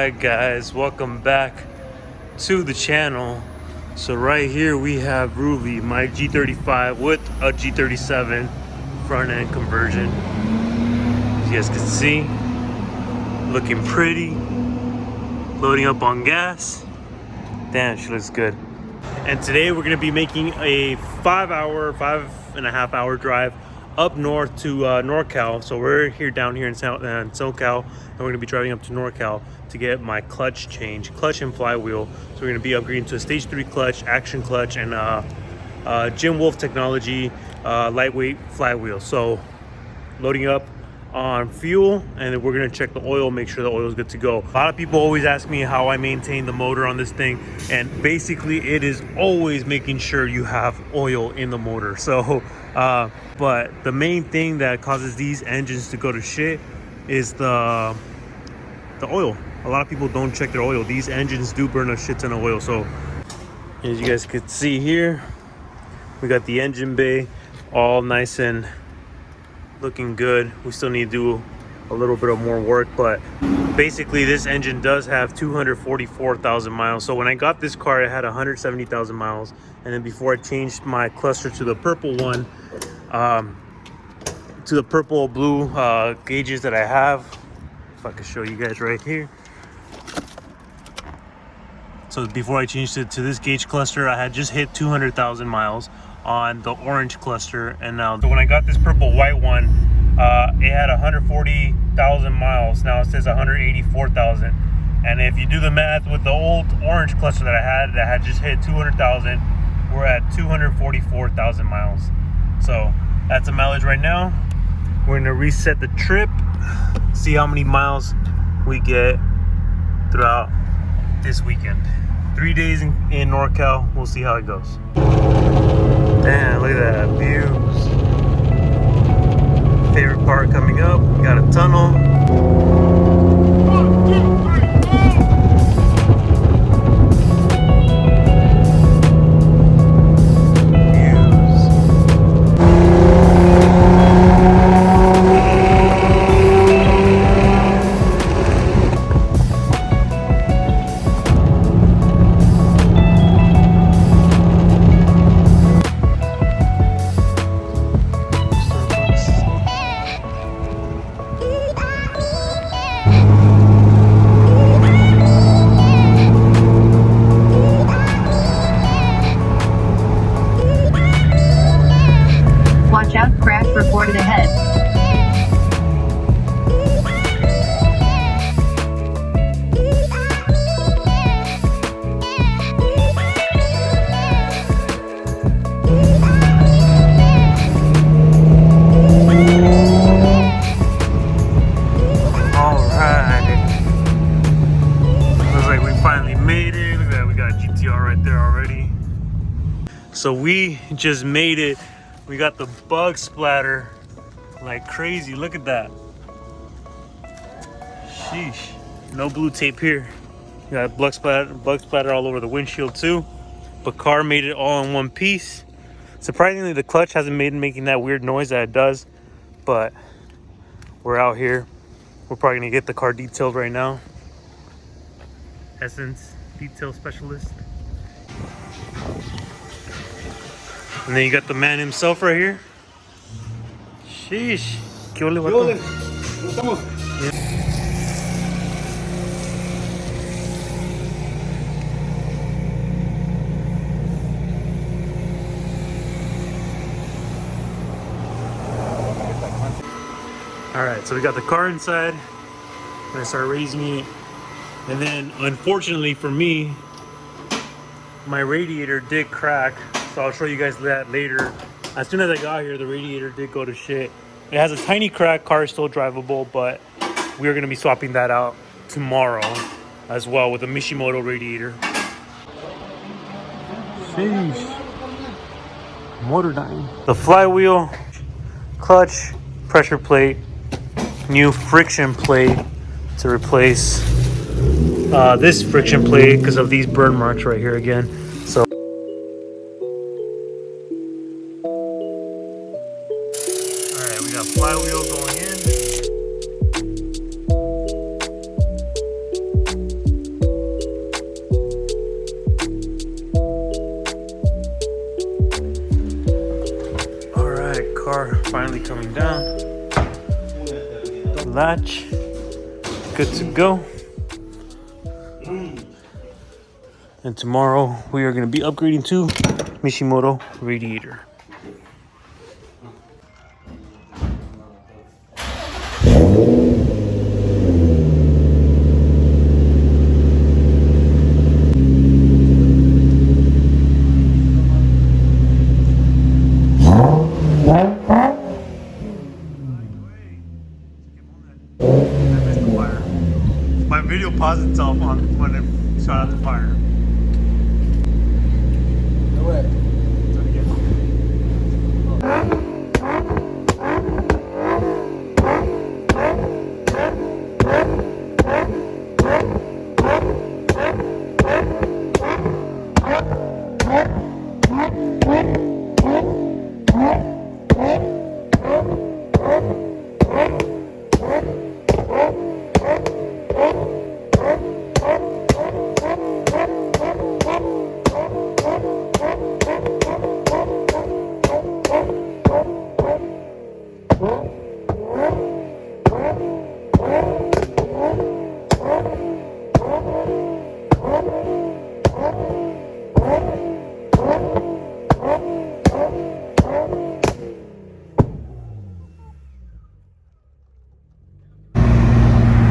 Alright guys, welcome back to the channel. So right here we have Ruby, my G35 with a G37 front end conversion. As you guys can see, looking pretty, loading up on gas. Damn, she looks good. And today we're gonna be making a 5.5 hour drive up north to NorCal. So we're down here in SoCal, and we're gonna be driving up to NorCal to get my clutch change, clutch and flywheel. So we're gonna be upgrading to a stage 3 clutch, action clutch, and Jim Wolf technology lightweight flywheel. So loading up on fuel, and then we're gonna check the oil, make sure the oil is good to go. A lot of people always ask me how I maintain the motor on this thing, and basically it is always making sure you have oil in the motor. So but the main thing that causes these engines to go to shit is the oil. A lot of people don't check their oil. These engines do burn a shit ton of oil. So as you guys can see here, we got the engine bay all nice and looking good. We still need to do a little bit of more work, but basically this engine does have 244,000 miles. So when I got this car, it had 170,000 miles, and then before I changed my cluster to the purple one, to the purple blue gauges that I have, if I could show you guys right here. So before I changed it to this gauge cluster, I had just hit 200,000 miles on the orange cluster, and now so when I got this purple white one, it had 140,000 miles. Now it says 184,000, and if you do the math with the old orange cluster that had just hit 200,000, we're at 244,000 miles. So that's the mileage right now. We're gonna reset the trip, see how many miles we get throughout this weekend. 3 days in NorCal. We'll see how it goes. Damn, look at that views. Favorite part coming up, we got a tunnel. Watch out, crash reported ahead. Alright. Looks like we finally made it. Look at that, we got GTR right there already. So we just made it. We got the bug splatter like crazy. Look at that. Sheesh. No blue tape here. We got bug splatter all over the windshield too. But car made it all in one piece. Surprisingly, the clutch hasn't making that weird noise that it does. But we're out here. We're probably gonna get the car detailed right now. Essence detail specialist. And then you got the man himself right here. Sheesh. ¿Qué ole, vato? ¿Cómo estamos? All right, so we got the car inside. I'm gonna start raising it. And then unfortunately for me, my radiator did crack. So I'll show you guys that later. As soon as I got here, the radiator did go to shit. It has a tiny crack, car is still drivable, but we're gonna be swapping that out tomorrow as well with a Mishimoto radiator. Sheesh. Motor dying. The flywheel, clutch, pressure plate, new friction plate to replace this friction plate because of these burn marks right here again. So we got flywheel going in. car finally coming down. Latch, good to go. And tomorrow we are going to be upgrading to Misofresh radiator. My video paused itself on when it shot out the fire. No way.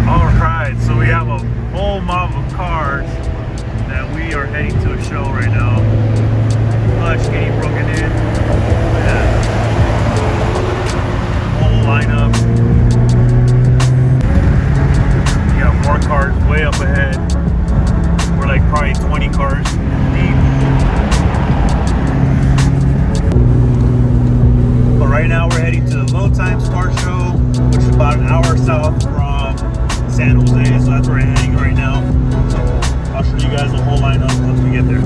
Alright, so we have a whole mob of cars that we are heading to a show right now. Clutch getting broken in. Yeah. Whole lineup. We got more cars way up ahead. We're like probably 20 cars deep. But right now we're heading to the Low Times Car Show, which is about an hour south from San Jose, so that's where we're heading right now. So I'll show you guys the whole lineup once we get there.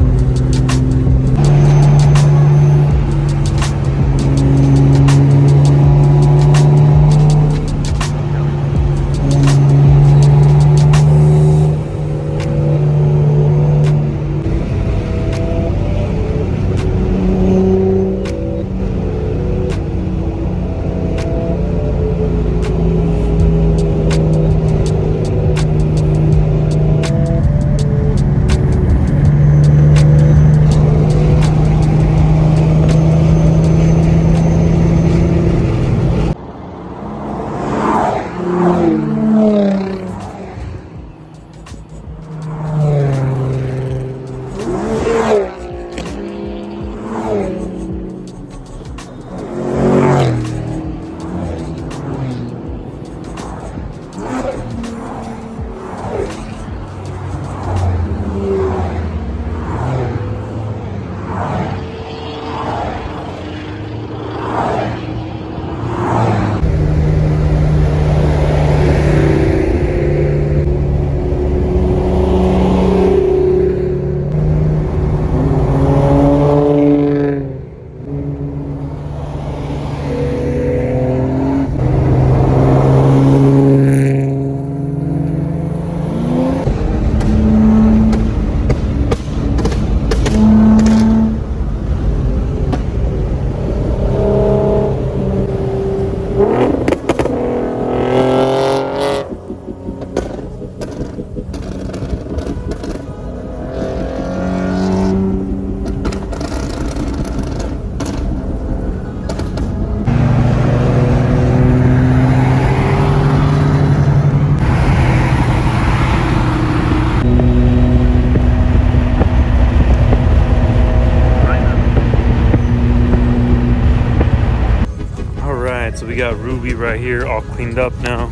So we got Ruby right here all cleaned up now.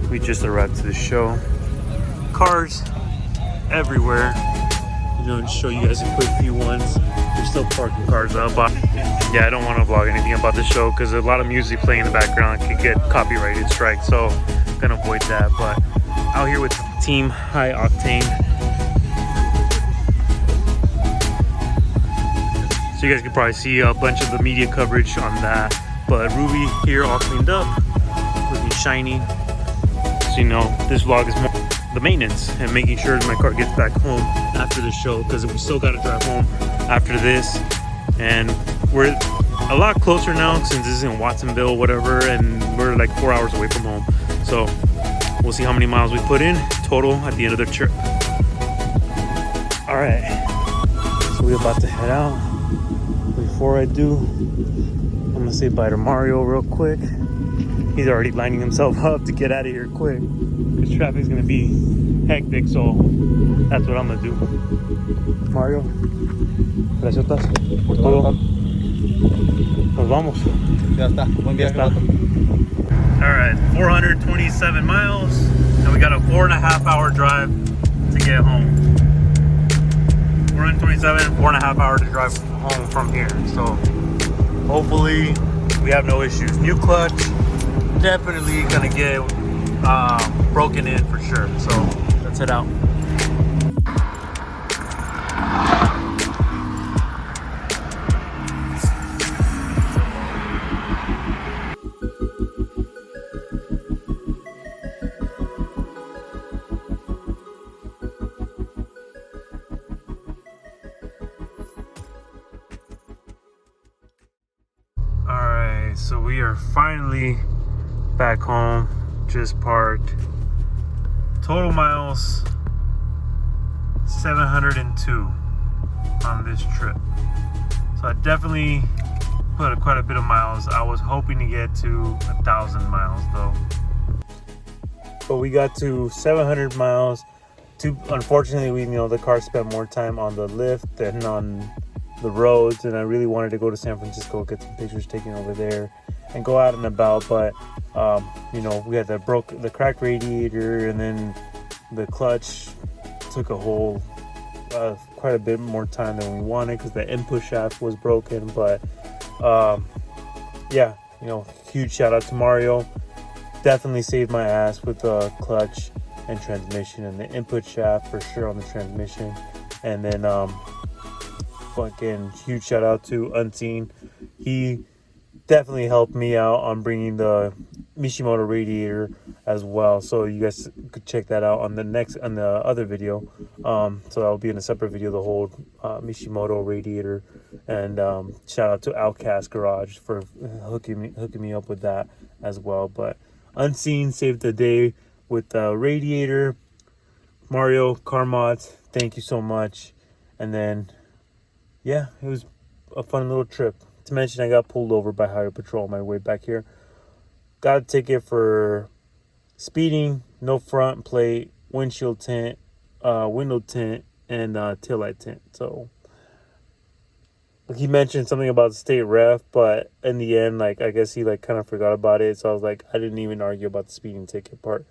We just arrived to the show. Cars everywhere. You know, just show you guys a quick few ones. They're still parking cars up. But yeah, I don't want to vlog anything about the show because a lot of music playing in the background could get copyrighted strike. So I'm gonna avoid that. But out here with Team High Octane. So you guys can probably see a bunch of the media coverage on that. But Ruby here all cleaned up, looking shiny. So you know, this vlog is more the maintenance and making sure my car gets back home after the show, because we still got to drive home after this. And we're a lot closer now since this is in Watsonville, whatever, and we're like 4 hours away from home. So we'll see how many miles we put in total at the end of the trip. All right, so we're about to head out. Before I do, I'm gonna say bye to Mario real quick. He's already lining himself up to get out of here quick because traffic's gonna be hectic, so that's what I'm gonna do. Mario, gracias por todo. Nos vamos. Ya está. Buen viaje. All right, 427 miles, and we got a 4.5 hour drive to get home. 427, 4.5 hours to drive home from here. So hopefully we have no issues. New clutch, definitely gonna get broken in for sure. So let's head out. So we are finally back home, just parked. Total miles 702 on this trip. So I definitely put quite a bit of miles. I was hoping to get to 1,000 miles though. But we got to 700 miles. Unfortunately, the car spent more time on the lift than on the roads, and I really wanted to go to San Francisco, get some pictures taken over there and go out and about, but we had the cracked radiator, and then the clutch took a whole quite a bit more time than we wanted because the input shaft was broken. But huge shout out to Mario, definitely saved my ass with the clutch and transmission, and the input shaft for sure on the transmission. And then fucking huge shout out to Unseen. He definitely helped me out on bringing the Misofresh radiator as well, so you guys could check that out on the other video. So that'll be in a separate video, the whole Misofresh radiator. And shout out to Outcast Garage for hooking me up with that as well. But Unseen saved the day with the radiator. Mario, Car Mods, thank you so much. And then yeah, it was a fun little trip. To mention, I got pulled over by Highway Patrol on my way back here. Got a ticket for speeding, no front plate, windshield tint, window tint, and taillight tint. So he mentioned something about state ref, but in the end, I guess he kind of forgot about it. So I was like, I didn't even argue about the speeding ticket part.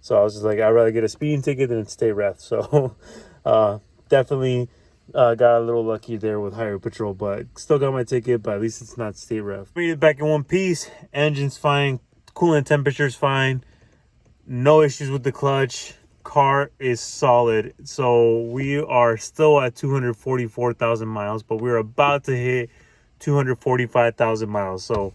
So I was just like, I'd rather get a speeding ticket than state ref. So definitely got a little lucky there with Highway Patrol, but still got my ticket, but at least it's not state ref. Made it back in one piece. Engine's fine. Coolant temperature's fine. No issues with the clutch. Car is solid. So we are still at 244,000 miles, but we're about to hit 245,000 miles. So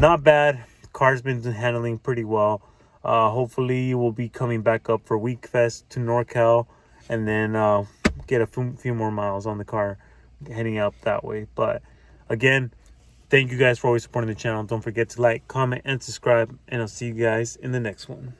not bad. Car's been handling pretty well. Hopefully we'll be coming back up for Week Fest to NorCal, and then get a few more miles on the car heading out that way. But again, thank you guys for always supporting the channel. Don't forget to like, comment, and subscribe, and I'll see you guys in the next one.